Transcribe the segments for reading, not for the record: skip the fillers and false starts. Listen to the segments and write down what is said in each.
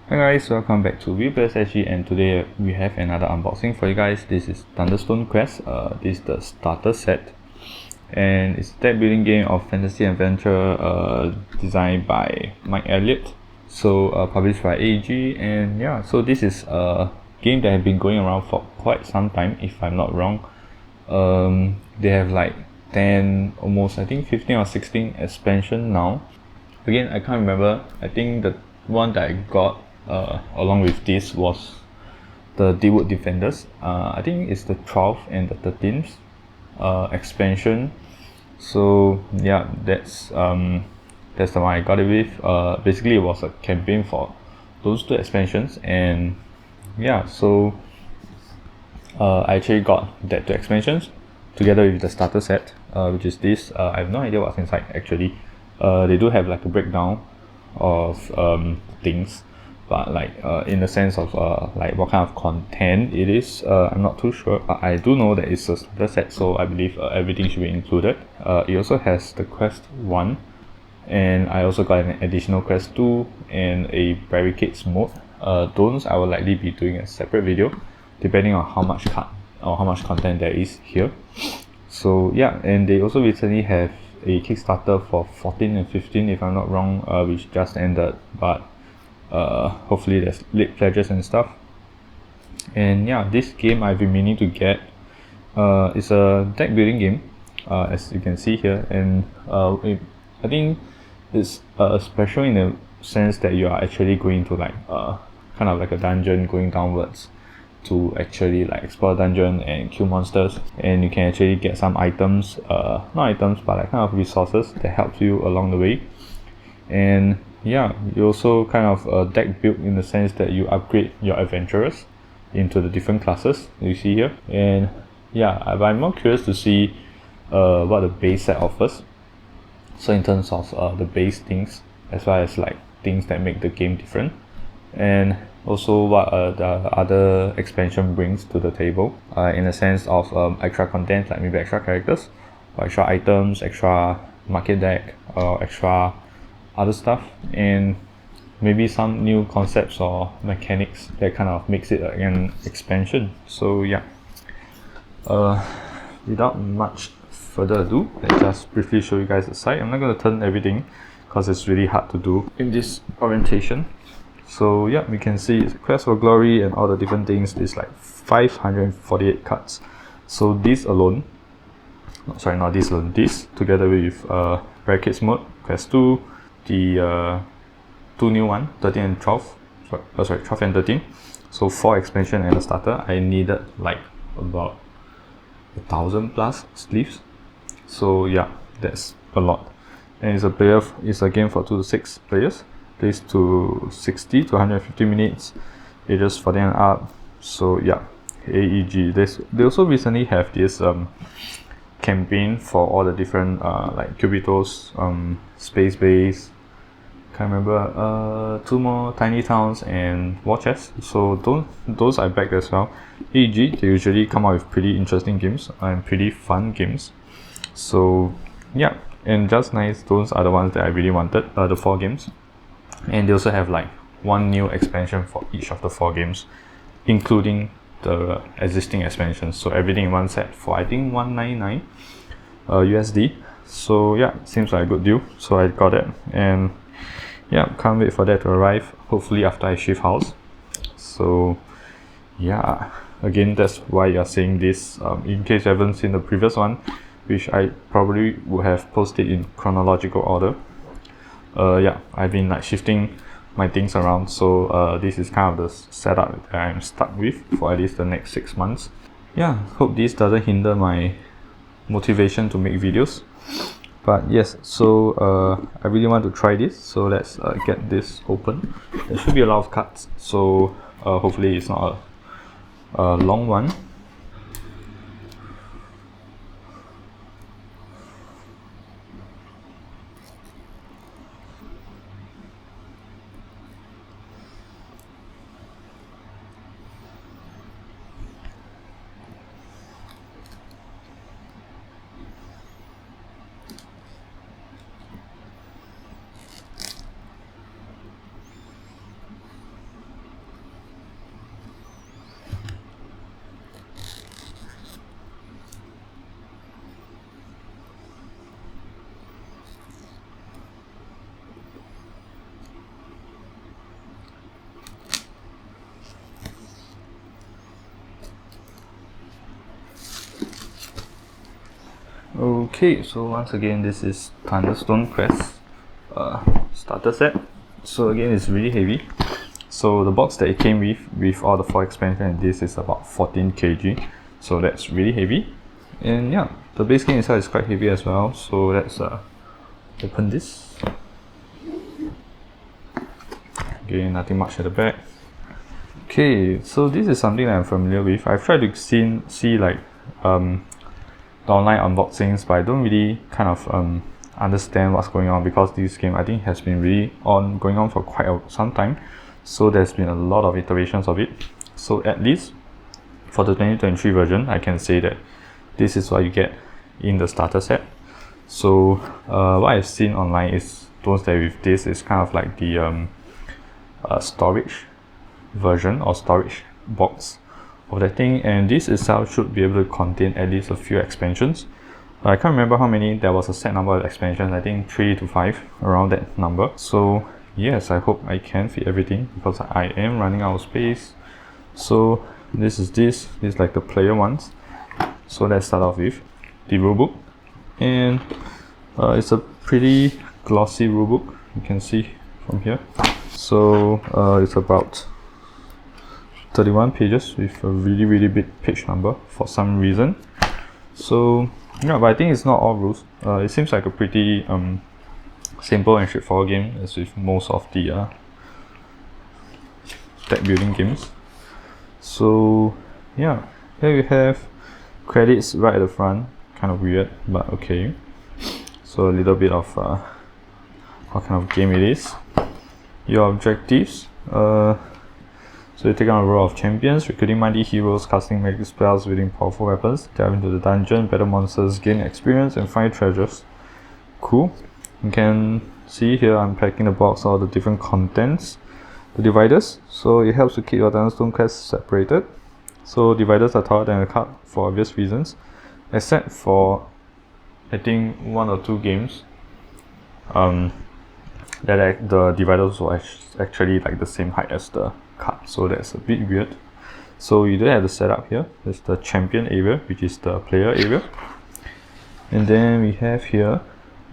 Hi guys, welcome back to Meeples and today we have another unboxing for you guys. This is Thunderstone Quest. This is the starter set, and it's a deck building game of fantasy adventure designed by Mike Elliott. So published by AEG, and yeah, so this is a game that has been going around for quite some time, if I'm not wrong. They have like 10, almost I think 15 or 16 expansion now. Again, I can't remember. I think the one that I got along with this was the Deepwood Defenders. I think it's the 12th and the 13th expansion. So yeah, that's the one I got it with. Basically, it was a campaign for those two expansions, and yeah, so I actually got that two expansions together with the starter set, which is this. I have no idea what's inside actually. They do have like a breakdown of things, but like in the sense of like what kind of content it is, I'm not too sure. But I do know that it's a starter set, so I believe everything should be included. It also has the quest 1, and I also got an additional quest 2 and a barricades mode. Those I will likely be doing a separate video depending on how much how much content there is here. So yeah, and they also recently have a Kickstarter for 14 and 15 if I'm not wrong, which just ended, but hopefully there's late pledges and stuff. And yeah, this game I've been meaning to get. It's a deck building game, as you can see here, and I think it's special in the sense that you are actually going to like kind of like a dungeon going downwards to actually like explore dungeon and kill monsters, and you can actually get some items, not items but like kind of resources that helps you along the way. And yeah, you also kind of deck build in the sense that you upgrade your adventurers into the different classes you see here. And yeah, I'm more curious to see what the base set offers, so in terms of the base things as well as like things that make the game different, and also what the other expansion brings to the table, in the sense of extra content, like maybe extra characters or extra items, extra market deck, or extra other stuff, and maybe some new concepts or mechanics that kind of makes it an expansion. So yeah, without much further ado, let's just briefly show you guys the site. I'm not going to turn everything because it's really hard to do in this orientation. So yeah, we can see it's Quest for Glory and all the different things. It's like 548 cards. So this alone, sorry, not this alone, this together with Barricades mode, Quest 2, the two new one, 13 and 12, sorry, 12 and 13. So 4 expansion and a starter. I needed like about 1,000 plus sleeves. So yeah, that's a lot. And it's a game for 2 to 6 players. Plays to 60 to 150 minutes, ages 14 and up. So yeah, AEG. They also recently have this campaign for all the different like Cubitos, Space Base, can't remember, 2 more Tiny Towns and War Chest. So those I backed as well. AEG, they usually come out with pretty interesting games and pretty fun games. So yeah, and just nice, those are the ones that I really wanted, the 4 games. And they also have like 1 new expansion for each of the 4 games, including the existing expansions. So everything in one set for I think 199 USD. So yeah, seems like a good deal. So I got it, and yeah, can't wait for that to arrive, hopefully after I shift house. So yeah, again, that's why you're seeing this, in case you haven't seen the previous one, which I probably would have posted in chronological order. Yeah, I've been like shifting my things around, so this is kind of the setup that I'm stuck with for at least the next 6 months. Yeah, hope this doesn't hinder my motivation to make videos. But yes, so I really want to try this, so let's get this open. There should be a lot of cards, so hopefully it's not a long one. Okay, so once again, this is Thunderstone Quest Starter Set. So again, it's really heavy. So the box that it came with all the 4 expansions, and this is about 14 kg. So that's really heavy. And yeah, the base game inside is quite heavy as well. So let's open this. Okay, nothing much at the back. Okay, so this is something that I'm familiar with. I've tried to see like the online unboxings, but I don't really kind of understand what's going on, because this game I think has been really going on for quite some time. So there's been a lot of iterations of it. So at least for the 2023 version, I can say that this is what you get in the starter set. So what I've seen online is those that with this is kind of like the storage version or storage box of that thing, and this itself should be able to contain at least a few expansions. I can't remember how many. There was a set number of expansions, I think 3 to 5, around that number. So yes, I hope I can fit everything, because I am running out of space. So this is like the player ones. So let's start off with the rulebook, and it's a pretty glossy rulebook, you can see from here. So it's about 31 pages with a really big page number for some reason. So yeah, but I think it's not all rules. It seems like a pretty simple and straightforward game, as with most of the deck building games. So yeah, here we have credits right at the front. Kind of weird, but okay. So a little bit of what kind of game it is. Your objectives. So you take on a role of champions, recruiting mighty heroes, casting magic spells, wielding powerful weapons, dive into the dungeon, battle monsters, gain experience, and find treasures. Cool. You can see here I'm packing the box, all the different contents. The dividers. So it helps to keep your Thunderstone Quest separated. So dividers are taller than a card for obvious reasons, except for I think 1 or 2 games that the dividers were actually like the same height as the card, so that's a bit weird. So you do have the setup here. There's the champion area, which is the player area, and then we have here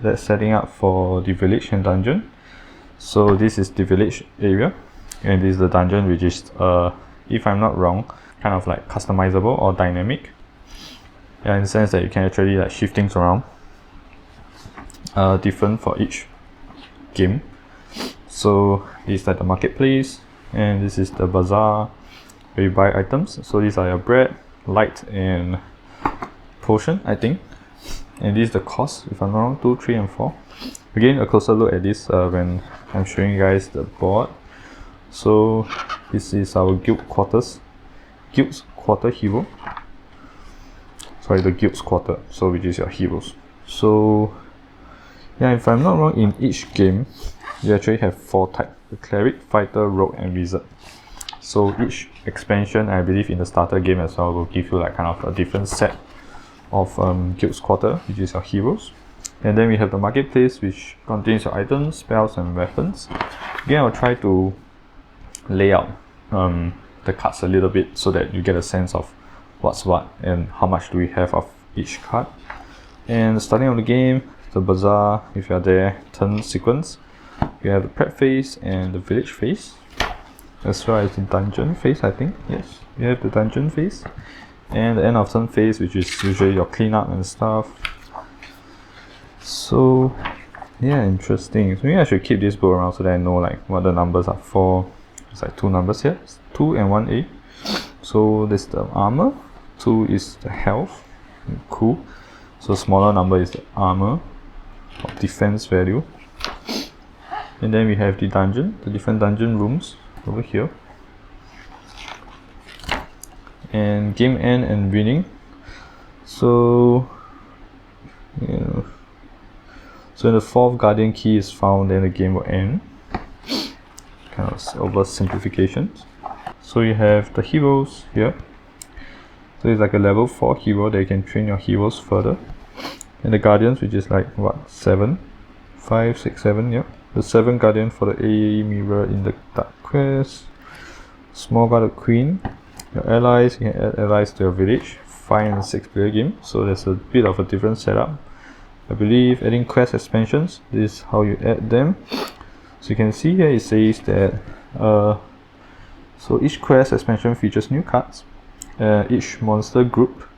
that's setting up for the village and dungeon. So this is the village area, and this is the dungeon, which is if I'm not wrong, kind of like customizable or dynamic, in the sense that you can actually like shift things around, different for each game. So this is like the marketplace, and this is the bazaar where you buy items. So these are your bread, light, and potion, I think. And this is the cost, if I'm not wrong, 2, 3, and 4. Again, a closer look at this when I'm showing you guys the board. So this is our guild's quarter hero. Sorry, the guild's quarter, so which is your heroes. So yeah, if I'm not wrong, in each game you actually have 4 types: the cleric, fighter, rogue, and wizard. So each expansion, I believe in the starter game as well, will give you like kind of a different set of guild's quarter, which is your heroes. And then we have the marketplace, which contains your items, spells, and weapons. Again, I'll try to lay out the cards a little bit so that you get a sense of what's what and how much do we have of each card. And starting of the game, the bazaar, if you are there, turn sequence. You have the prep phase and the village phase, as well as the dungeon phase, I think. Yes, you have the dungeon phase. And the end of turn phase, which is usually your cleanup and stuff. So yeah, interesting. So maybe I should keep this book around so that I know like what the numbers are for. It's like 2 numbers here, 2 and 1A. So this is the armor, 2 is the health. Cool. So smaller number is the armor or defense value. And then we have the dungeon, the different dungeon rooms over here. And game end and winning. So yeah. So when the 4th guardian key is found, then the game will end. Kind of oversimplifications. So you have the heroes here. So it's like a level 4 hero that you can train your heroes further. And the guardians, which is like what, 7, 5, 6, 7, yeah. The 7th guardian for the A mirror in the dark quest. Small guarded queen. Your allies, you can add allies to your village. 5 and 6 player game, so there's a bit of a different setup. I believe adding quest expansions. This is how you add them. So you can see here it says that so each quest expansion features new cards. Each monster group,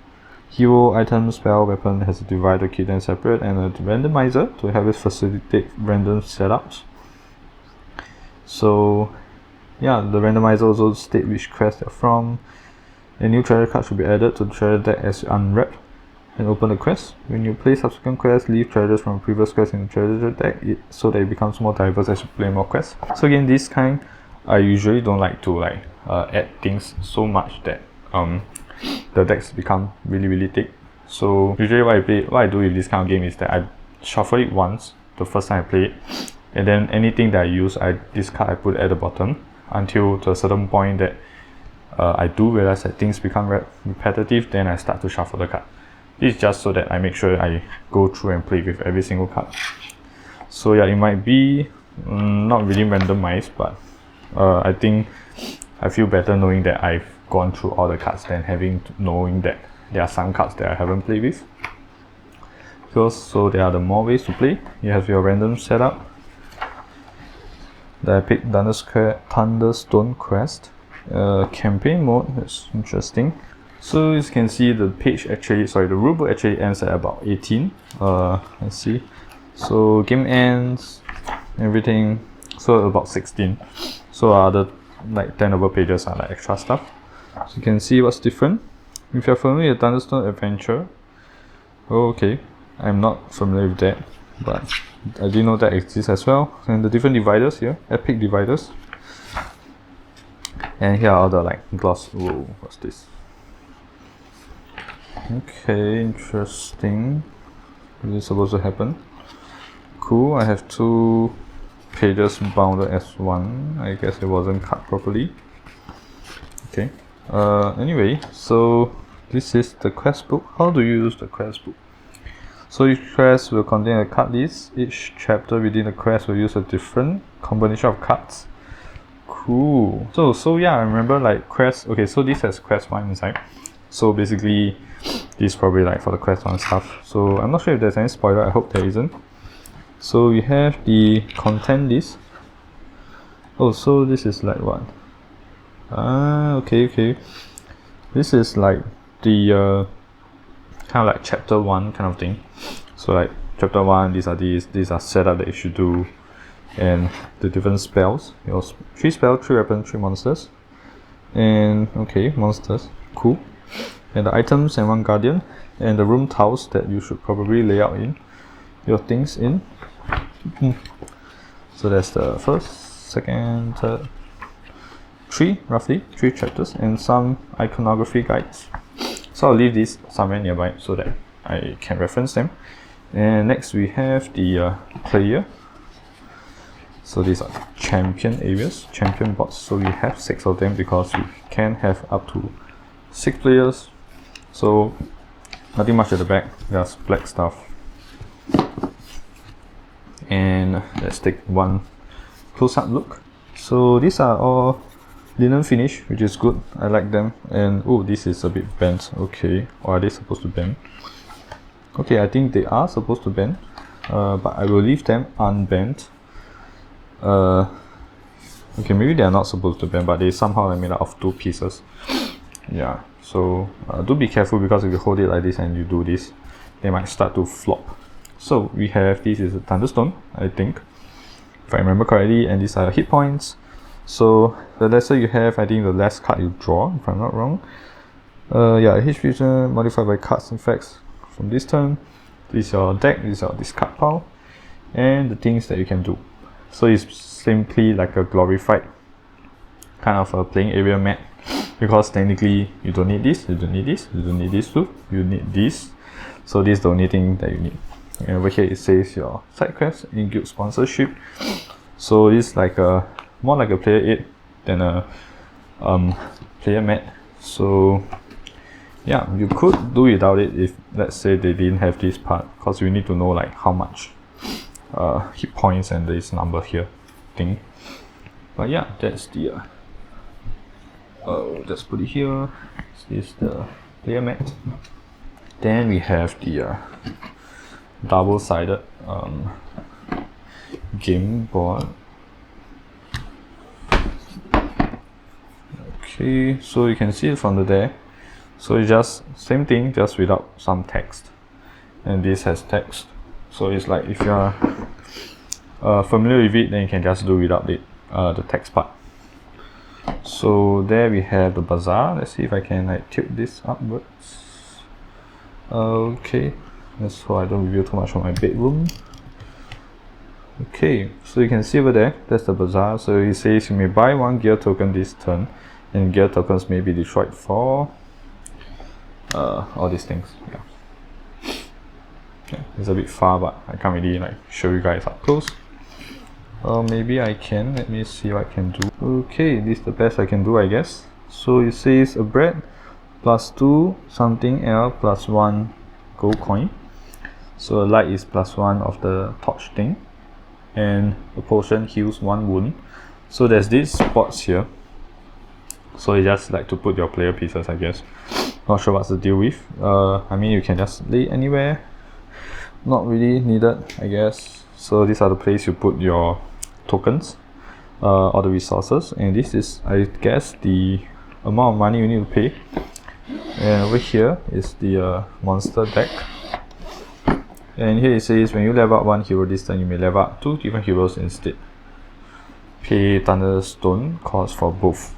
hero, item, spell, weapon has a divider, key, and separate, and a randomizer to help it facilitate random setups. So yeah, the randomizer also states which quest they're from. A new treasure card should be added to the treasure deck as you unwrap and open the quest. When you play subsequent quests, leave treasures from a previous quest in the treasure deck so that it becomes more diverse as you play more quests. So again, this kind, I usually don't like to add things so much that the decks become really thick. So usually what I do with this kind of game is that I shuffle it once the first time I play it, and then anything that I use, this card I put at the bottom until to a certain point that I do realize that things become repetitive, then I start to shuffle the card. This is just so that I make sure I go through and play with every single card. So yeah, it might be not really randomized, but I think I feel better knowing that I've gone through all the cards than knowing that there are some cards that I haven't played with. So there are the more ways to play. You have your random setup. Then I picked Thunderstone Quest. Campaign mode, that's interesting. So as you can see, the rulebook actually ends at about 18. Let's see. So game ends, everything, so about 16. So other 10 over pages are extra stuff. So you can see what's different. If you're familiar with Thunderstone Adventure, okay, I'm not familiar with that, but I didn't know that exists as well. And the different dividers here, epic dividers. And here are all the gloss. Whoa, what's this? Okay, interesting. Is this supposed to happen? Cool, I have 2 pages bounded as one. I guess it wasn't cut properly. Okay. Anyway, so this is the quest book. How do you use the quest book? So each quest will contain a card list. Each chapter within the quest will use a different combination of cards. Cool. So yeah, I remember quest. Okay, so this has quest 1 inside. So basically, this is probably for the quest 1 stuff. So I'm not sure if there's any spoiler. I hope there isn't. So we have the content list. Oh, so this is what? Okay. This is the kind of chapter 1 kind of thing. So chapter 1, these are setup that you should do, and the different spells. Your 3 spells, 3 weapons, 3 monsters. And okay, monsters, cool. And the items and 1 guardian, and the room tiles that you should probably lay out in your things in. So that's the first, second, third, 3 chapters, and some iconography guides. So I'll leave these somewhere nearby so that I can reference them. And next we have the player. So these are champion areas, champion bots. So we have 6 of them because we can have up to 6 players. So nothing much at the back, just black stuff. And let's take one close-up look. So these are all linen finish, which is good. I like them. And oh, this is a bit bent. Okay, or are they supposed to bend? Okay, I think they are supposed to bend, but I will leave them unbent. Okay, maybe they are not supposed to bend, but they somehow are made out of 2 pieces. Yeah, so do be careful, because if you hold it like this and you do this, they might start to flop. So we have, this is a Thunderstone, I think, if I remember correctly, and these are hit points. So the lesser you have, I think the less card you draw, if I'm not wrong. Yeah, HP vision modified by cards and effects from this turn. This is your deck, this is your discard pile, and the things that you can do. So it's simply like a glorified kind of a playing area map, because technically you don't need this, you don't need this, you don't need this too, you need this. So this is the only thing that you need. And over here it says your side quest, in guild sponsorship. So it's more like a player aid than a player mat. So yeah, you could do without it if, let's say, they didn't have this part, because you need to know how much hit points and this number here thing. But yeah, that's the let's put it here. This is the player mat. Then we have the double-sided game board. Okay, so you can see it from there. So it's just same thing, just without some text, and this has text. So it's like if you are familiar with it, then you can just do without it, the text part. So there we have the bazaar. Let's see if I can like tilt this upwards. Okay, that's so I don't reveal too much of my bedroom. Okay, so you can see over there, that's the bazaar. So it says you may buy 1 gear token this turn, and gear tokens may be destroyed for all these things. Yeah, it's a bit far, but I can't really like show you guys up close. Maybe I can. Let me see what I can do. Okay, this is the best I can do, I guess. So it says a bread +2 something L +1 gold coin. So a light is +1 of the torch thing, and a potion heals 1 wound. So there's these spots here. So you just like to put your player pieces, I guess. Not sure what's the deal with. I mean, you can just lay anywhere. Not really needed, I guess. So these are the place you put your tokens, or the resources, and this is, I guess, the amount of money you need to pay. And over here is the monster deck. And here it says when you level up 1 hero this turn, you may level up 2 different heroes instead. Pay Thunderstone cost for both.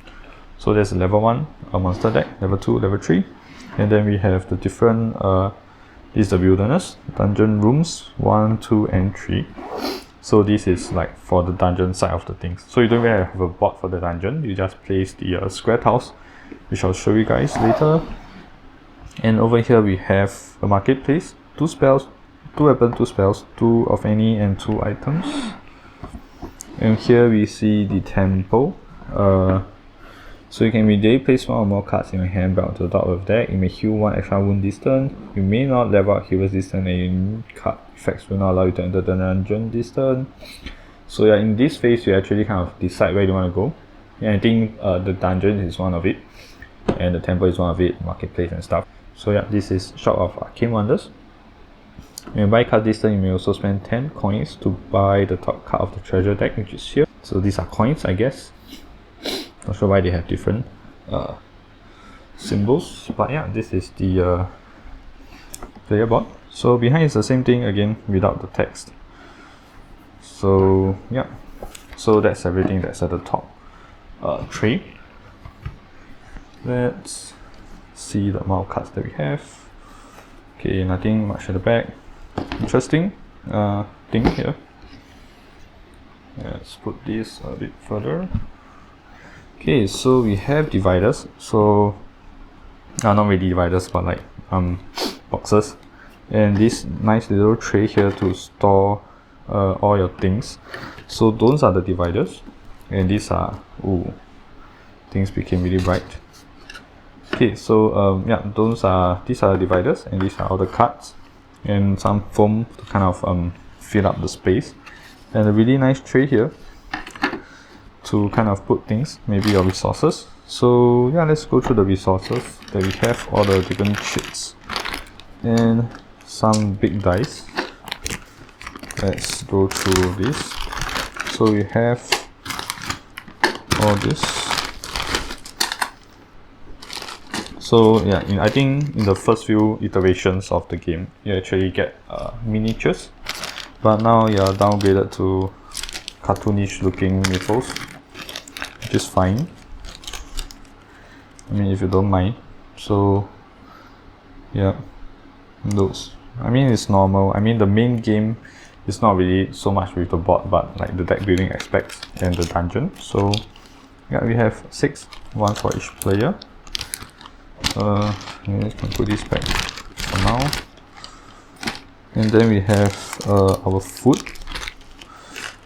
So there's level 1 a monster deck, level 2, level 3, and then we have the different this is the wilderness dungeon rooms 1, 2, and 3. So this is like for the dungeon side of the things. So you don't even have a board for the dungeon, you just place the square tiles, which I'll show you guys later. And over here we have a marketplace, 2 spells, 2 weapons, 2 spells, 2 of any, and 2 items. And here we see the temple. So you can immediately place 1 or more cards in your hand brought to the top of the deck. You may heal 1 extra wound this turn. You may not level up heroes this turn, and card effects will not allow you to enter the dungeon this turn. So yeah, in this phase you actually kind of decide where you want to go. And I think the dungeon is one of it, and the temple is one of it, marketplace and stuff. So yeah, this is Shop of Arcane Wonders. When you buy cards this turn, you may also spend 10 coins to buy the top card of the treasure deck, which is here. So these are coins, I guess. Not sure why they have different symbols, but yeah, this is the player board. So behind is the same thing again without the text. So yeah, so that's everything that's at the top tray. Let's see the amount of cards that we have. Okay, nothing much at the back. Interesting thing here. Let's put this a bit further. Okay, so we have dividers. So not really dividers, but like boxes, and this nice little tray here to store all your things. So those are the dividers, and these are, ooh, things became really bright. Okay, so yeah, these are the dividers, and these are all the cards, and some foam to kind of fill up the space, and a really nice tray here to kind of put things, maybe your resources. So yeah, let's go through the resources that we have, all the different chips and some big dice. Let's go through this. So we have all this. So yeah, I think in the first few iterations of the game, you actually get miniatures, but now you are downgraded to cartoonish looking Meeples, which is fine. I mean, if you don't mind. So yeah, those, I mean, it's normal. I mean, the main game is not really so much with the board, but like the deck building aspects and the dungeon. So yeah, we have 6, 1 for each player. Let's put this back for now. And then we have our food.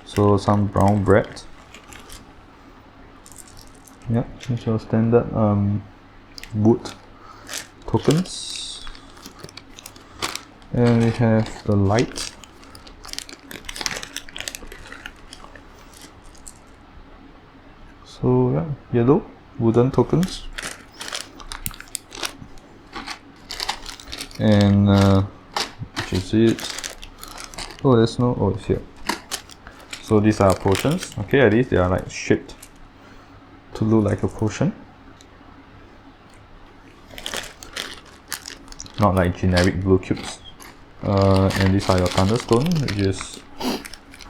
So some brown bread. Yeah, it's your standard wood tokens. And we have the light. So yeah, yellow wooden tokens. And which is it? Oh, there's no, oh, it's here. So these are potions. Okay, at least they are like shaped to look like a potion, not like generic blue cubes. And these are your Thunderstone, which is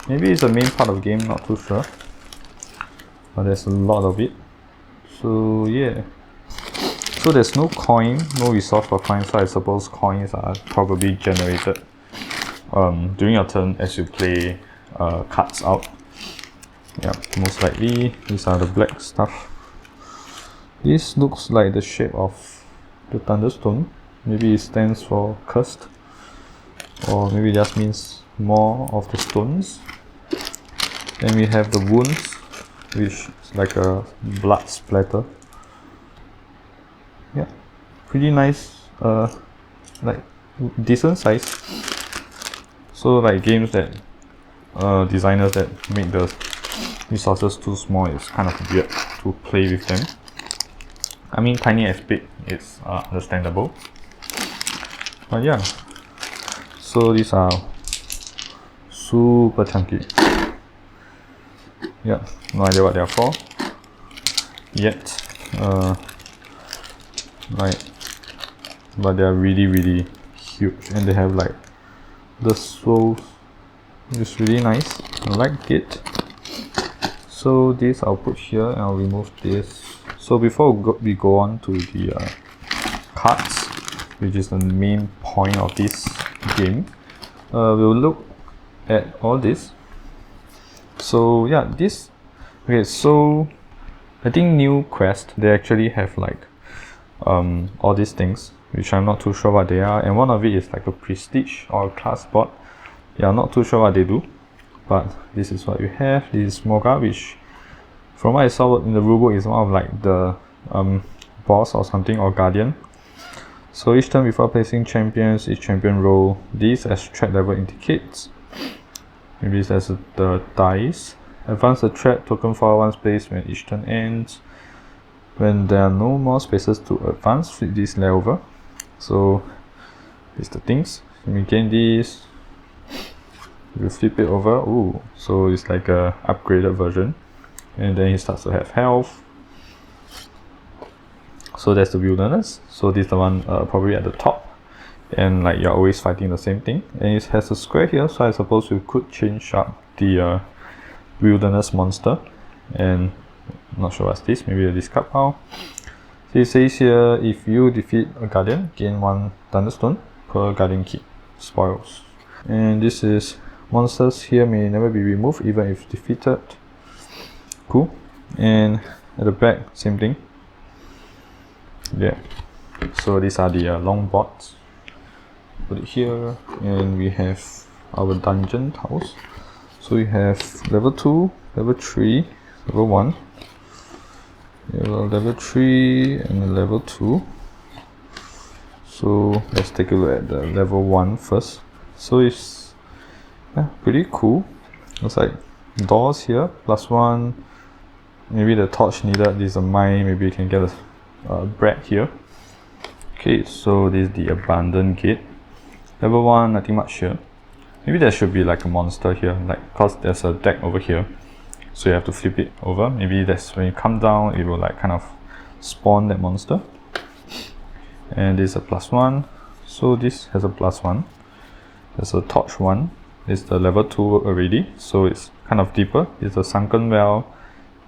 maybe it's the main part of the game, not too sure, but there's a lot of it. So yeah, so there's no coin, no resource for coins, so I suppose coins are probably generated during your turn as you play cards out. Yeah, most likely these are the black stuff. This looks like the shape of the Thunderstone. Maybe it stands for cursed, or maybe it just means more of the stones. Then we have the wounds, which is like a blood splatter. Yeah, pretty nice, like decent size. So like games that designers that make the resources too small, it's kind of weird to play with them. I mean, tiny as big is understandable. But yeah, so these are super chunky. Yeah, no idea what they are for yet. But they are really huge, and they have like the soles, which is really nice. I like it. So this I'll put here, and I'll remove this. So before we go on to the cards, which is the main point of this game, we'll look at all this. So yeah, this, okay, so I think new quest, they actually have like all these things, which I'm not too sure what they are, and one of it is like a prestige or a class board. Yeah, I'm not too sure what they do, but this is what you have. This is Moga, which from what I saw in the rulebook is one of like the boss or something, or guardian. So each turn before placing champions, each champion roll these as threat level indicates. Maybe this as the dice. Advance the threat token for one space when each turn ends. When there are no more spaces to advance, flip this layer over. So these are the things. When we gain this, we flip it over. Ooh, so it's like a upgraded version. And then he starts to have health. So that's the wilderness. So this is the one probably at the top, and like you're always fighting the same thing. And it has a square here, so I suppose we could change up the wilderness monster. And I'm not sure what's this, maybe a discard pile. So it says here, if you defeat a guardian, gain 1 Thunderstone per guardian key. Spoils. And this is monsters here may never be removed even if defeated. Cool. And at the back, same thing. Yeah. So these are the long bots. Put it here, and we have our dungeon house. So we have level 2, level 3, level 1. Level 3 and level 2. So let's take a look at the level 1 first. So it's pretty cool. It's like doors here, +1. Maybe the torch needed. This is a mine. Maybe you can get a bread here. Okay, so this is the abandoned gate. Level 1, nothing much here. Maybe there should be like a monster here, like cause there's a deck over here. So you have to flip it over. Maybe that's when you come down, it will like kind of spawn that monster. And this is a +1. So this has a +1. There's a torch 1. It's the level 2 already, so it's kind of deeper. It's a sunken well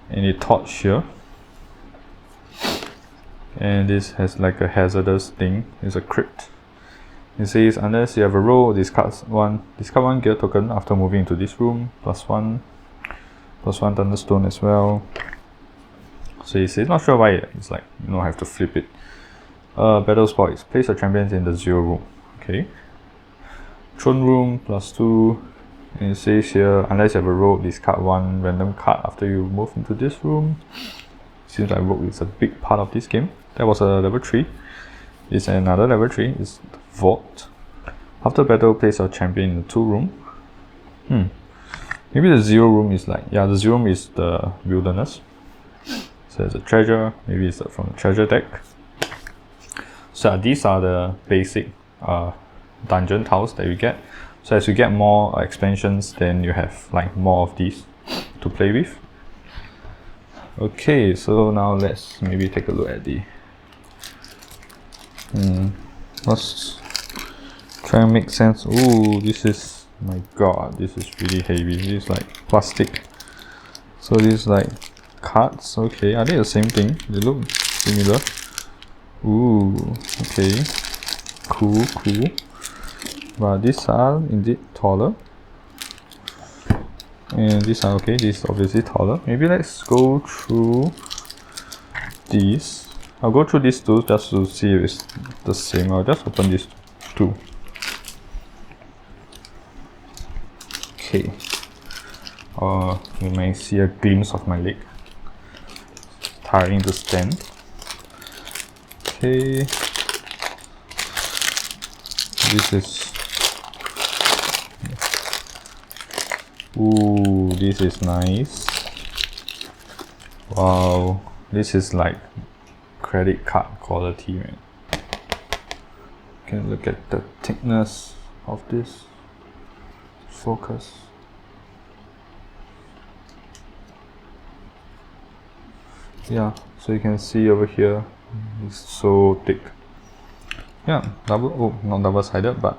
and a torch here. And this has like a hazardous thing. It's a crypt. It says unless you have a roll, discard one gear token after moving into this room. +1 Thunderstone as well. So it says not sure why it's like I have to flip it. Battle spoils. Place your champions in the 0 room. Okay. Throne room +2. And it says here unless you have a rogue, discard 1 random card after you move into this room. Seems like rogue is a big part of this game. That was a level 3. It's another level 3. It's the Vault. After battle, place your champion in the 2 room. Maybe the 0 room is like, yeah, the 0 room is the wilderness. So there's a treasure. Maybe it's from the treasure deck. So these are the basic dungeon tiles that you get. So as you get more expansions, then you have like more of these to play with. Okay, so now let's maybe take a look at the let's try and make sense. Ooh, this is, my god, this is really heavy. This is like plastic. So this is like cards. Okay, are they the same thing? They look similar. Ooh, okay, cool. But these are indeed taller, and these are okay. This is obviously taller. Maybe let's go through these. I'll go through these two just to see if it's the same. I'll just open these two. Okay. You may see a glimpse of my leg. Tiring to stand. Okay. This is. Ooh, this is nice. Wow, this is like credit card quality, man. Can look at the thickness of this. Focus. Yeah, so you can see over here, it's so thick. Yeah, not double-sided, but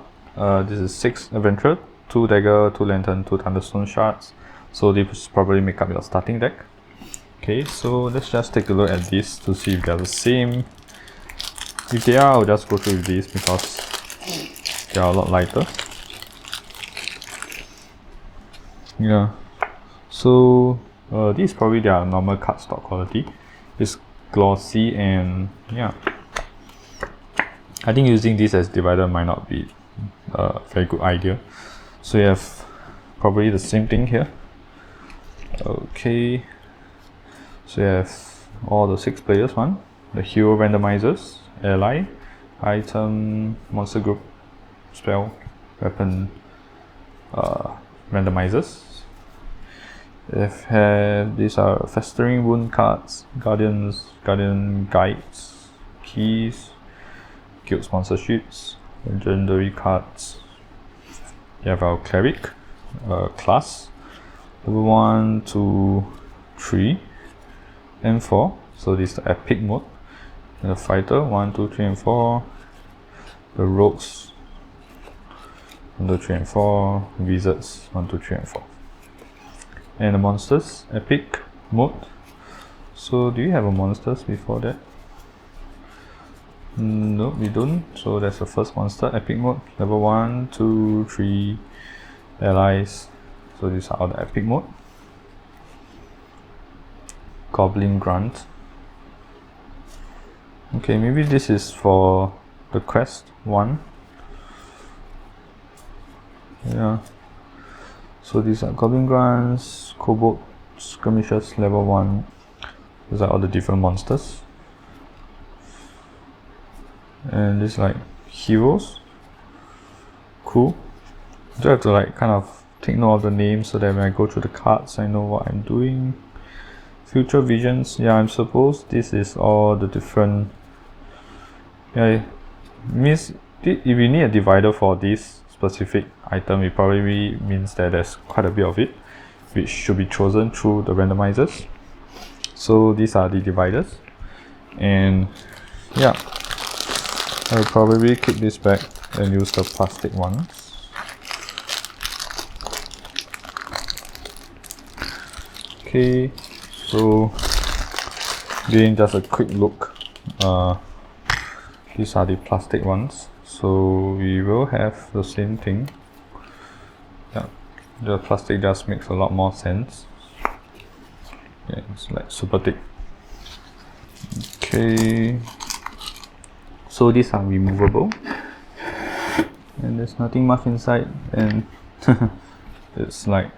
this is 6 adventure, 2 dagger, 2 lantern, 2 thunderstone shards. So these probably make up your starting deck. Okay, so let's just take a look at this to see if they're the same. If they are, I'll just go through with these because they are a lot lighter. Yeah, so this is probably their normal cardstock quality. It's glossy, and yeah, I think using this as divider might not be a very good idea. So you have probably the same thing here. Okay, so you have all the 6 players one, the hero randomizers, ally, item, monster group, spell, weapon randomizers. These are festering wound cards, guardian guides, keys, guild sponsorships, legendary cards. You have our cleric class, level 1, 2, 3, and 4. So this is the epic mode. And the fighter 1, 2, 3, and 4. The rogues 1, 2, 3, and 4. Wizards 1, 2, 3, and 4. And the monsters, epic mode. So do you have a monsters before that? No, we don't. So that's the first monster, epic mode. Level 1, 2, 3 allies. So these are all the epic mode. Goblin Grunt. Okay, maybe this is for the quest 1. Yeah. So these are Goblin Grunts, Kobold Skirmishers level 1. These are all the different monsters. And this like heroes. Cool. Do I have to like kind of take note of the names so that when I go through the cards I know what I'm doing. Future visions. Yeah, I'm supposed this is all the different. Yeah, means if you need a divider for this specific item, it probably means that there's quite a bit of it, which should be chosen through the randomizers. So these are the dividers, and yeah, I'll probably kick this back and use the plastic ones. Okay, so again, just a quick look. These are the plastic ones. So we will have the same thing. Yeah, the plastic just makes a lot more sense. Yeah, it's like super thick. Okay, so these are removable, and there's nothing much inside, and it's like,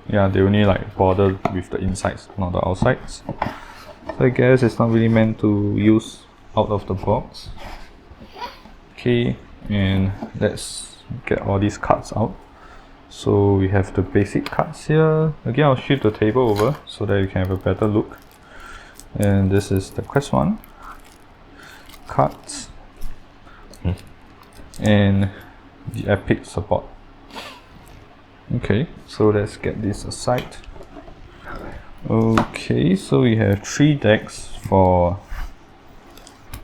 yeah, they only like bother with the insides, not the outsides. So I guess it's not really meant to use out of the box. Okay, and let's get all these cards out. So we have the basic cards here. Again, I'll shift the table over so that you can have a better look. And this is the quest 1 cards and the epic support. Okay, so let's get this aside. Okay, so we have 3 decks for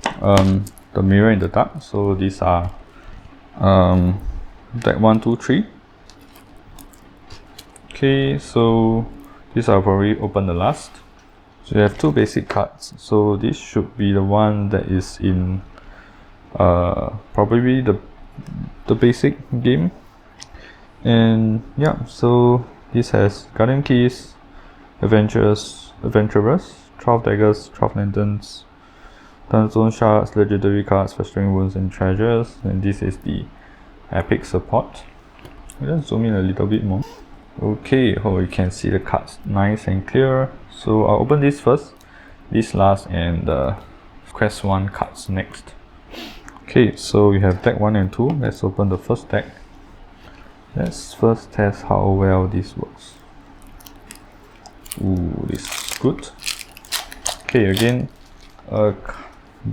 the Mirror in the Dark. So these are deck 1, 2, 3. Okay, so these I'll probably open the last. So you have 2 basic cards. So this should be the one that is in probably the basic game. And yeah, so this has Guardian Keys, Adventurers, 12 Daggers, 12 Lanterns, Thunderstone Shards, Legendary Cards, Festering Wounds and Treasures, and this is the Epic Support. Let's zoom in a little bit more. Okay, you can see the cards nice and clear. So I'll open this first, this last, and the Quest 1 cards next. Okay, so we have deck 1 and 2. Let's open the first deck. Let's first test how well this works. Ooh, this is good. Okay, again,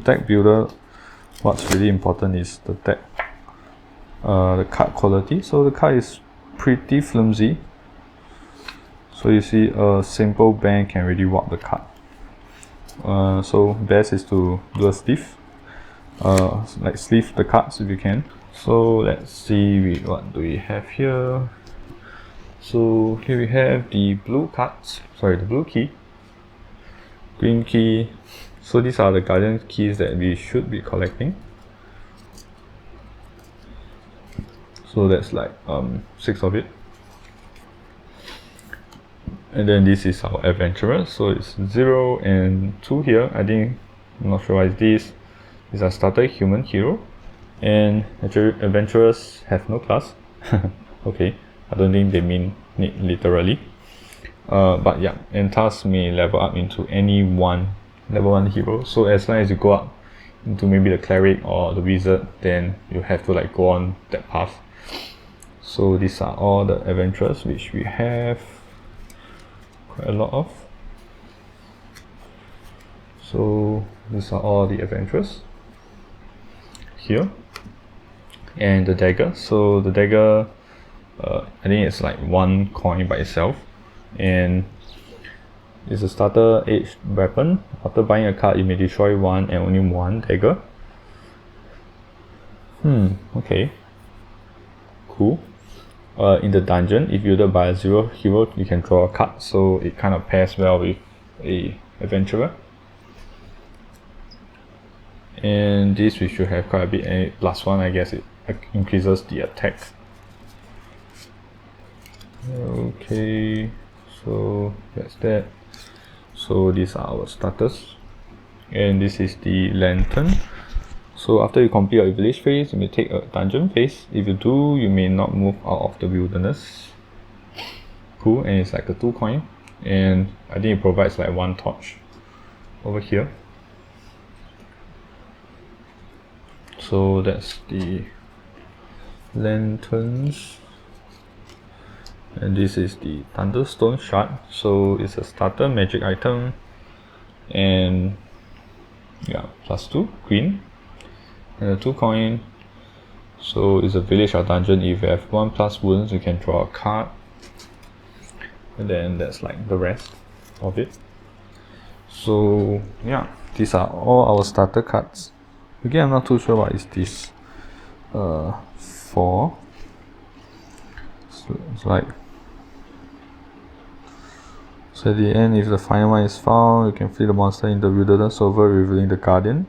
deck builder, what's really important is the deck, the card quality. So the card is pretty flimsy. So you see a simple bang can really warp the card. So best is to do a sleeve, like sleeve the cards if you can. So let's see what do we have here. So here we have the blue cards, sorry, the blue key, green key. So these are the Guardian keys that we should be collecting. So that's like 6 of it. And then this is our Adventurer. So it's 0 and 2 here. I'm not sure why it's this. These are starter human hero. And Adventurers have no class. Okay, I don't think they mean it literally. But yeah, and tasks may level up into any level 1 hero. So as long as you go up into maybe the cleric or the wizard, then you have to like go on that path. So these are all the Adventurers which we have quite a lot of. So these are all the Adventurers here. And the dagger, so the dagger, I think it's like 1 coin by itself, and it's a starter aged weapon. After buying a card, you may destroy 1 and only 1 dagger. Okay, cool. In the dungeon, if wielded by a 0 hero, you can draw a card, so it kind of pairs well with a Adventurer. And this we should have quite a bit, and +1, I guess it increases the attack. Okay, so that's that. So these are our starters, and this is the lantern. So after you complete your village phase, you may take a dungeon phase. If you do, you may not move out of the wilderness. Cool, and it's like a 2 coin, and I think it provides like 1 torch over here. So that's the lanterns, and this is the Thunderstone shard. So it's a starter magic item, and yeah, +2 green, and a 2 coin. So it's a village or dungeon. If you have 1+ wounds, you can draw a card, and then that's like the rest of it. So yeah, these are all our starter cards. Again, I'm not too sure what is this for. So it's like, so at the end, if the final one is found, you can flee the monster in the wilderness over, revealing the Guardian.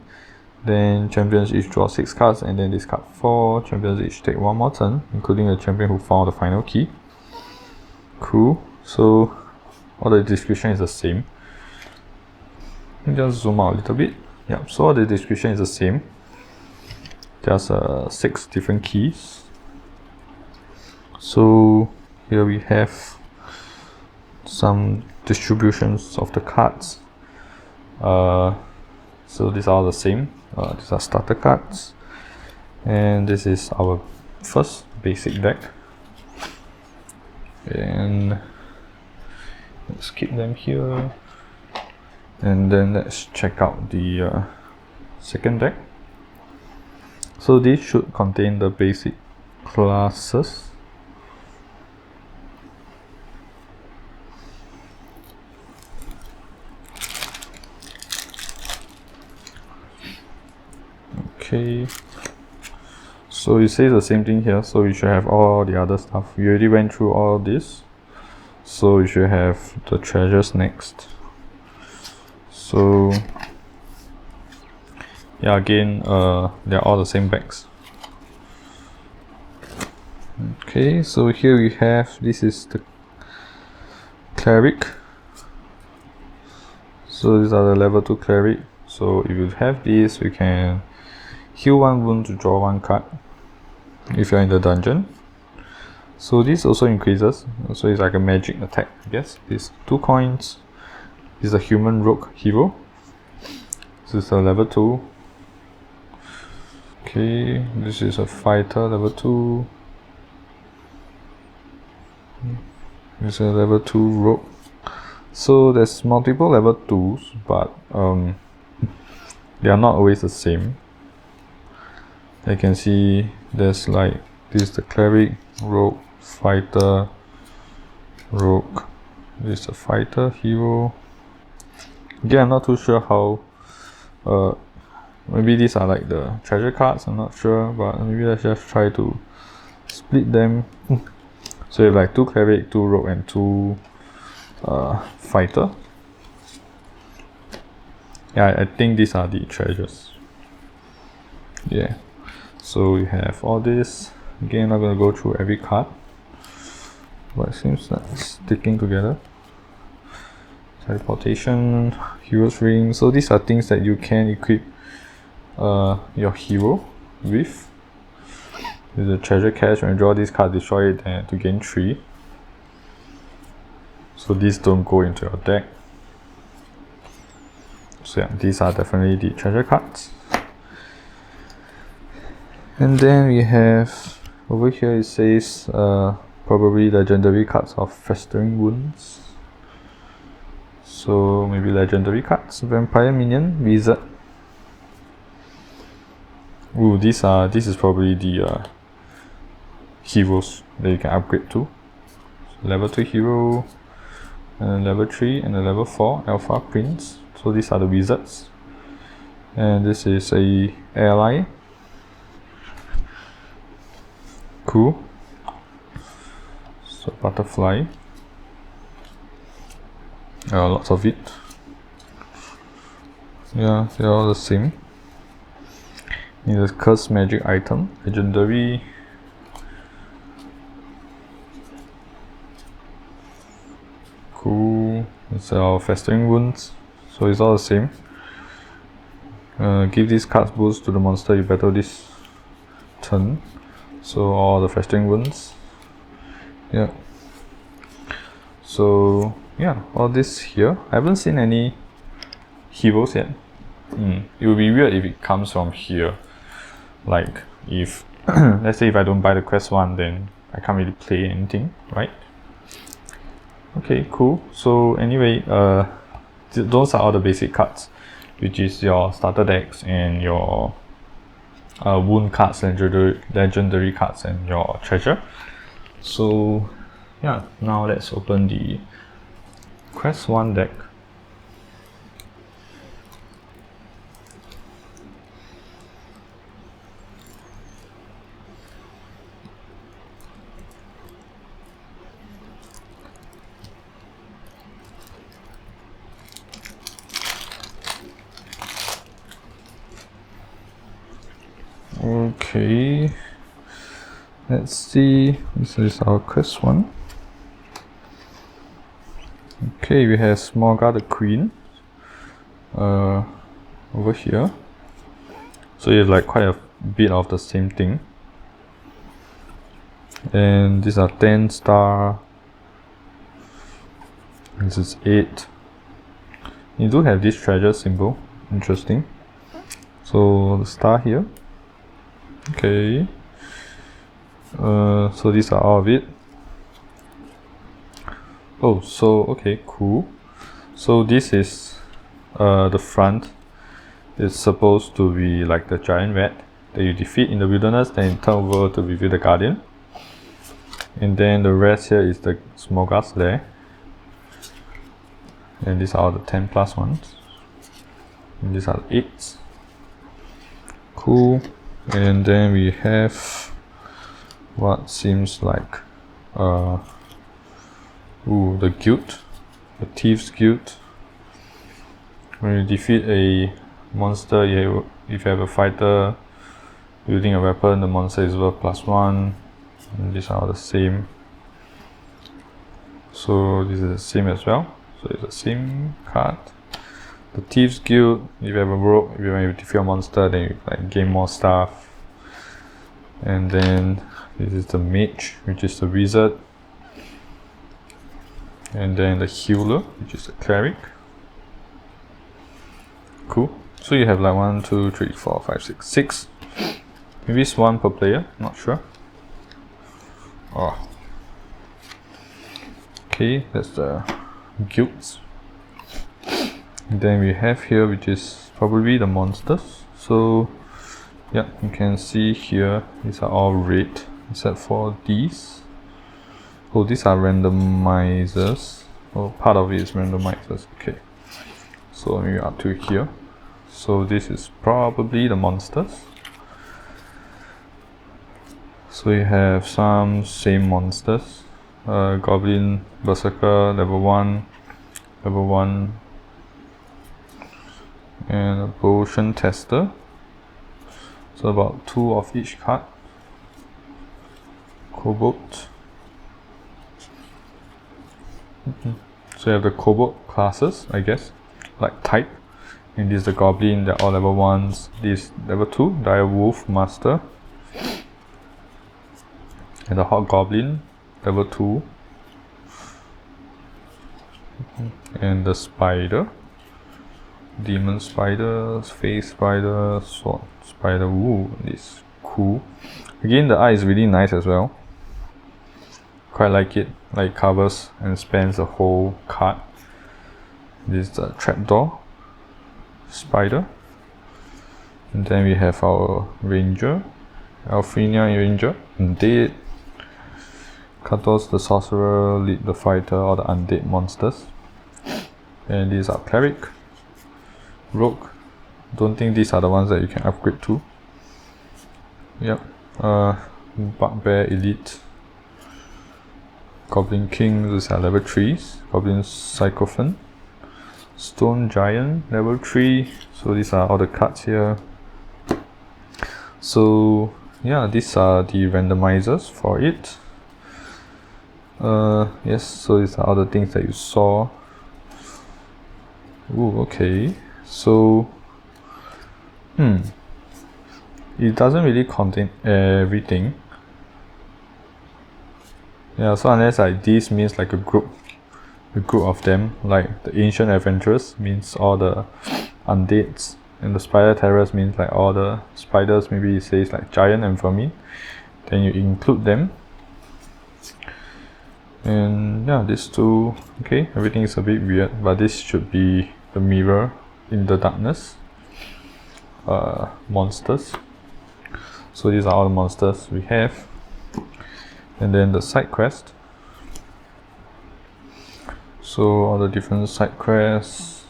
Then champions each draw 6 cards, and then discard 4. Champions each take 1 more turn, including the champion who found the final key. Cool. So all the description is the same. Let me just zoom out a little bit. Yeah, so all the description is the same. There's 6 different keys. So here we have some distributions of the cards. So these are all the same. These are starter cards, and this is our first basic deck. And let's keep them here, and then let's check out the second deck. So this should contain the basic classes. Okay, so it says the same thing here, so you should have all the other stuff. We already went through all this, so you should have the treasures next. So yeah, again, they're all the same bags. Okay, so here we have, this is the cleric. So these are the level 2 cleric. So if you have this, we can heal 1 wound to draw 1 card if you're in the dungeon. So this also increases, so it's like a magic attack, I guess. These 2 coins. This is a human rogue hero. This is a level 2. Okay, this is a fighter level 2. This is a level 2 rogue. So there's multiple level 2s, but they are not always the same. I can see there's like, this is the cleric, rogue, fighter, rogue. This is a fighter, hero. Again, I'm not too sure how, maybe these are like the treasure cards, I'm not sure, but maybe let's just try to split them. So you have like 2 cleric, 2 rogue, and 2 fighter. Yeah, I think these are the treasures. Yeah, so we have all this. Again, I'm not gonna go through every card, but it seems like it's sticking together. Teleportation, hero's ring. So these are things that you can equip your hero with. There's a treasure cache. When you draw this card, destroy it and to gain 3. So these don't go into your deck. So yeah, these are definitely the treasure cards. And then we have over here, it says probably legendary cards of Festering Wounds. So maybe legendary cards. Vampire Minion, Wizard. Ooh, this is probably the heroes that you can upgrade to. So level 2 hero, and level 3 and a level 4 Alpha Prince. So these are the wizards. And this is a ally. Cool. So butterfly. Lots of it. Yeah, they're all the same. Need a cursed magic item, legendary. Cool. It's our Festering Wounds, so it's all the same. Give these cards boost to the monster you battle this turn. So all the Festering Wounds. Yeah. So yeah, all this here. I haven't seen any heroes yet. It would be weird if it comes from here. Like if let's say if I don't buy the quest 1, then I can't really play anything, right? Okay, cool. So anyway, those are all the basic cards, which is your starter decks and your wound cards, legendary cards, and your treasure. So yeah, now let's open the quest 1 deck. Okay, let's see. This is our quest 1. Okay, we have Smolga the Queen over here. So it's like quite a bit of the same thing. And these are 10 star. This is 8. You do have this treasure symbol. Interesting. So the star here. Okay. So these are all of it. Oh, so okay, cool. So this is the front. It's supposed to be like the giant rat that you defeat in the wilderness, then you turn over to reveal the guardian. And then the rest here is the Smolgas there. And these are the 10+ ones. And these are the 8s. Cool. And then we have what seems like the guild, the Thieves Guild. When you defeat a monster, if you have a fighter wielding a weapon, the monster is worth +1. And these are all the same. So this is the same as well. So it's the same card. The Thieves Guild, if you have a rogue, if you want to defeat a monster, then you like gain more stuff. And then this is the Mage, which is the Wizard. And then the Healer, which is the Cleric. Cool. So you have like 1, 2, 3, 4, 5, 6, 6. Maybe it's 1 per player, not sure. Oh. Okay, that's the guilds. And then we have here, which is probably the monsters. So yeah, you can see here these are all red except for these. Oh, these are randomizers. Oh, part of it is randomizers. Okay, so maybe up to here. So this is probably the monsters. So you have some same monsters. Goblin, Berserker, level 1, and a Potion Tester. So about 2 of each card. Kobold. So you have the Kobold classes, I guess, like type. And this is the Goblin, they're all level 1s. This level 2, Dire Wolf Master. And the Hobgoblin, level 2. And the Spider. Demon Spider, Face Spider, Sword Spider. Ooh, this is cool. Again, the art is really nice as well. Quite like it. Like covers and spans the whole card. This is the Trapdoor Spider. And then we have our Ranger, Alfrenia Ranger, Undead. Katos the Sorcerer, lead the fighter or the undead monsters. And these are Cleric, Rogue. Don't think these are the ones that you can upgrade to. Yep. Bugbear Elite, Goblin King, these are level 3s. Goblin Sycophant, Stone Giant, level 3. So these are all the cards here. So yeah, these are the randomizers for it. Yes, so these are all the things that you saw. Ooh, okay. So it doesn't really contain everything. Yeah, so unless like this means like a group of them, like the Ancient Adventurers means all the undeads, and the Spider Terrors means like all the spiders, maybe it says like giant and vermin, then you include them. And yeah, these two, okay, everything is a bit weird, but this should be the Mirror in the Darkness monsters. So these are all the monsters we have. And then the side quest. So all the different side quests.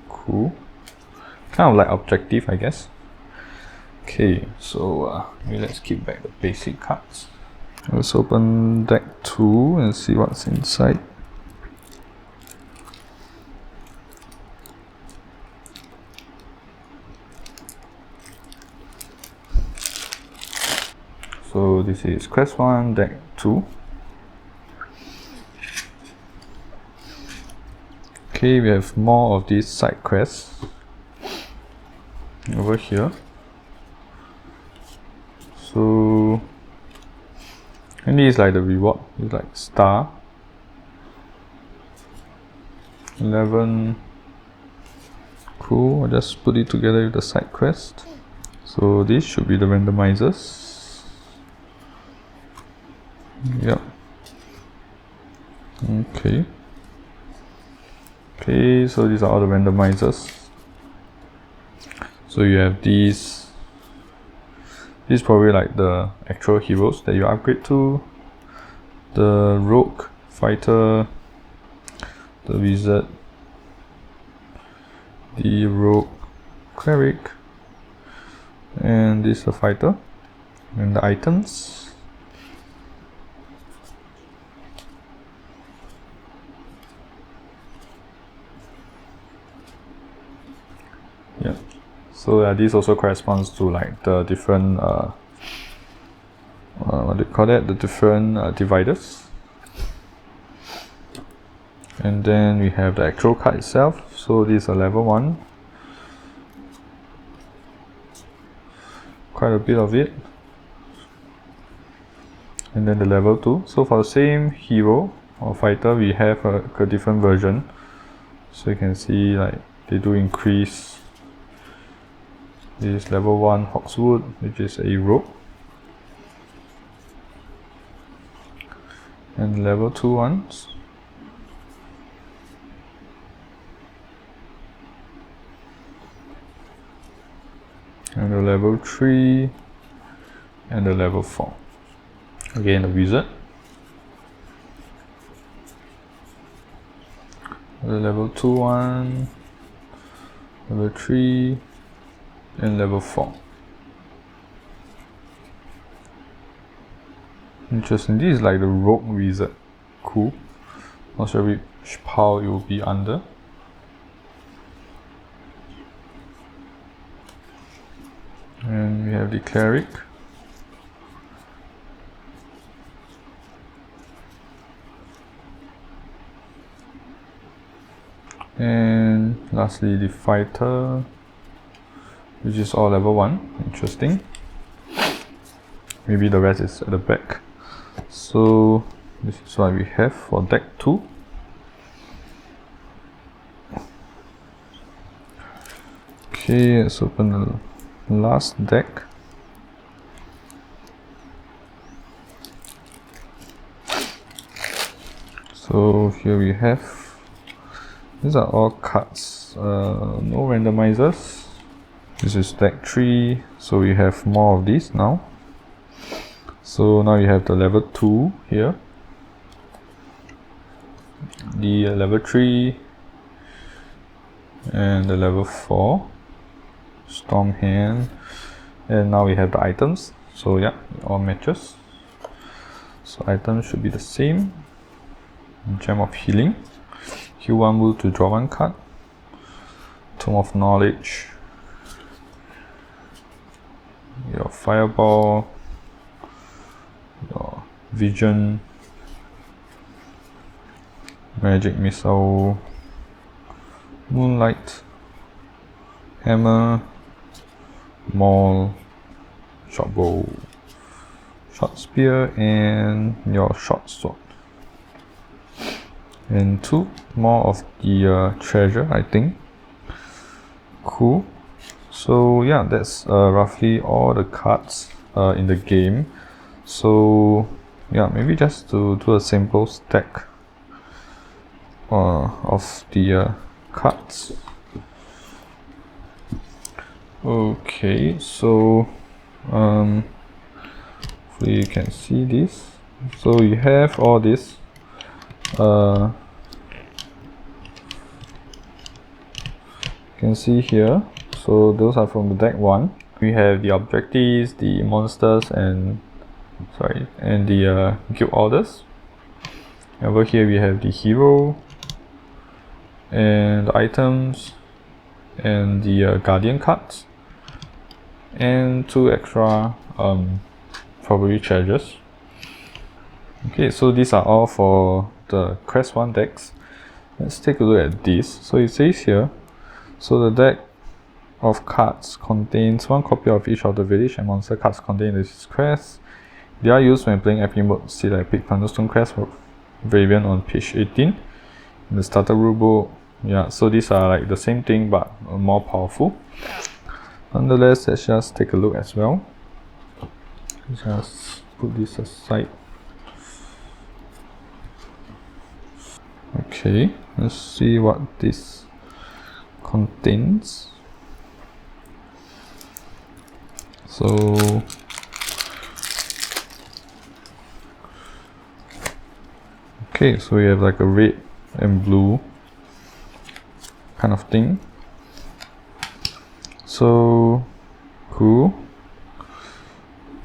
Cool. Kind of like objective, I guess. Okay, so maybe let's keep back the basic cards. Let's open deck 2 and see what's inside. So this is quest 1, deck 2. Okay, we have more of these side quests over here. So, and this is like the reward, it's like star 11. Cool, I'll just put it together with the side quest. So this should be the randomizers. Yep. Okay. Okay, so these are all the randomizers. So you have these. This is probably like the actual heroes that you upgrade to. The Rogue, Fighter, the Wizard, the Rogue, cleric, and this is a fighter, and the items. Yeah, so this also corresponds to like the different what do you call that, the different dividers. And then we have the actual card itself. So this is a level 1, quite a bit of it. And then the level 2. So for the same hero or fighter, we have a different version. So you can see like they do increase. This is level 1 Hawkswood, which is a rogue. And level 2 ones. And the level 3 and the level 4. Again, the wizard. The level 2 one, level 3, and level 4. Interesting, this is like the rogue wizard. Cool. Not sure which pile it will be under. And we have the cleric. And lastly the fighter, which is all level 1. Interesting. Maybe the rest is at the back. So this is what we have for deck 2. Okay, let's open the last deck. So here we have, these are all cards, no randomizers. This is deck 3, so we have more of these now. So now you have the level 2 here, the level 3, and the level 4 Storm Hand, and now we have the items. So yeah, it all matches. So items should be the same. Gem of Healing, heal 1 wound to draw 1 card. Tome of Knowledge, your Fireball, your Vision, Magic Missile, Moonlight, Hammer, Maul, Short Bow, Short Spear, and your Short Sword. And 2 more of the treasure, I think. Cool. So yeah, that's roughly all the cards in the game. So yeah, maybe just to do a simple stack of the cards. Okay, so hopefully you can see this. So you have all this. You can see here. So those are from the deck 1. We have the objectives, the monsters, and the guild orders. Over here we have the hero, and the items, and the guardian cards, and 2 extra probably treasures. Okay, so these are all for the Quest 1 decks. Let's take a look at this. So it says here, so the deck of cards contains 1 copy of each of the village and monster cards contained in this quest. They are used when playing FP mode. See like pick Thunderstone Quest variant on page 18 in the starter rulebook. Yeah, so these are like the same thing but more powerful. Nonetheless, let's just take a look as well. Just put this aside. Okay, let's see what this contains. So okay, so we have like a red and blue kind of thing. so cool.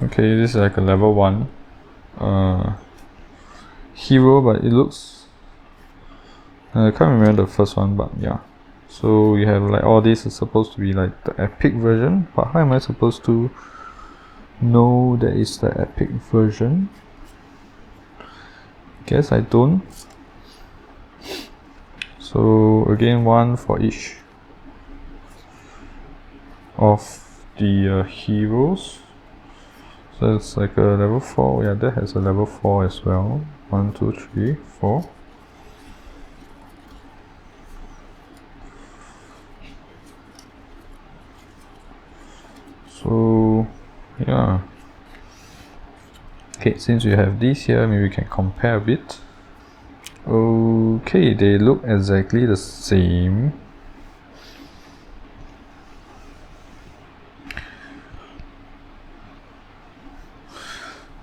Okay, this is like a level 1 hero, but it looks, I can't remember the first one, but yeah. So you have like all this is supposed to be like the epic version, but how am I supposed to know that it's the epic version? Guess I don't. So again, one for each of the heroes. So it's like a level 4. Yeah, that has a level 4 as well. 1, 2, 3, 4. So yeah. Okay, since we have these here, maybe we can compare a bit. Okay, they look exactly the same.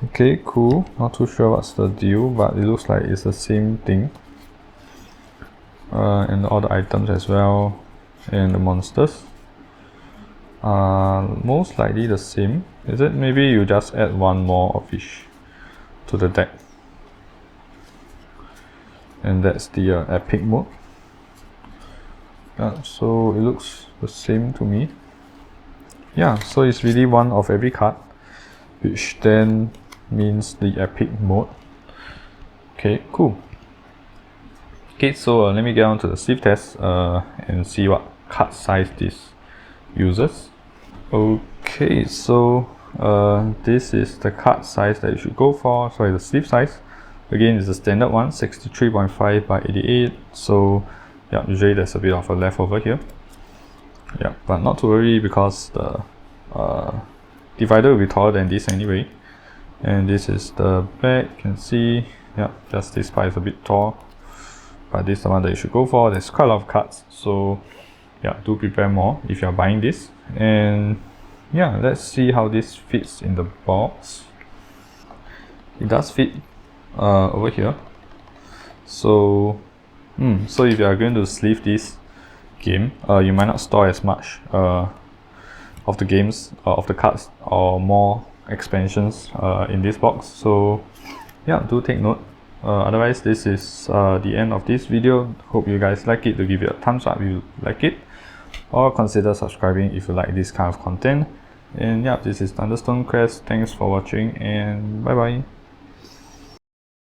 Okay, cool. Not too sure what's the deal, but it looks like it's the same thing. And all the items as well, and the monsters are most likely the same. Is it? Maybe you just add one more of each to the deck. And that's the epic mode. Yeah, so it looks the same to me. Yeah, so it's really one of every card, which then means the epic mode. Okay, cool. Okay, so let me get on to the sleeve test and see what card size this uses. Okay, so this is the card size that you should go for. Sorry, the sleeve size. Again, it's the standard one, 63.5 by 88. So yeah, usually there's a bit of a leftover here. Yeah, but not to worry because the divider will be taller than this anyway. And this is the back. You can see, yeah, just this part is a bit tall, but this is the one that you should go for. There's quite a lot of cards, so yeah, do prepare more if you're buying this. And yeah, let's see how this fits in the box. It does fit over here. So so if you are going to sleeve this game, you might not store as much of the games of the cards or more expansions in this box. So yeah, do take note. Otherwise, this is the end of this video. Hope you guys like it. To give it a thumbs up if you like it, or consider subscribing if you like this kind of content. And yeah, this is Thunderstone Quest. Thanks for watching, and bye bye.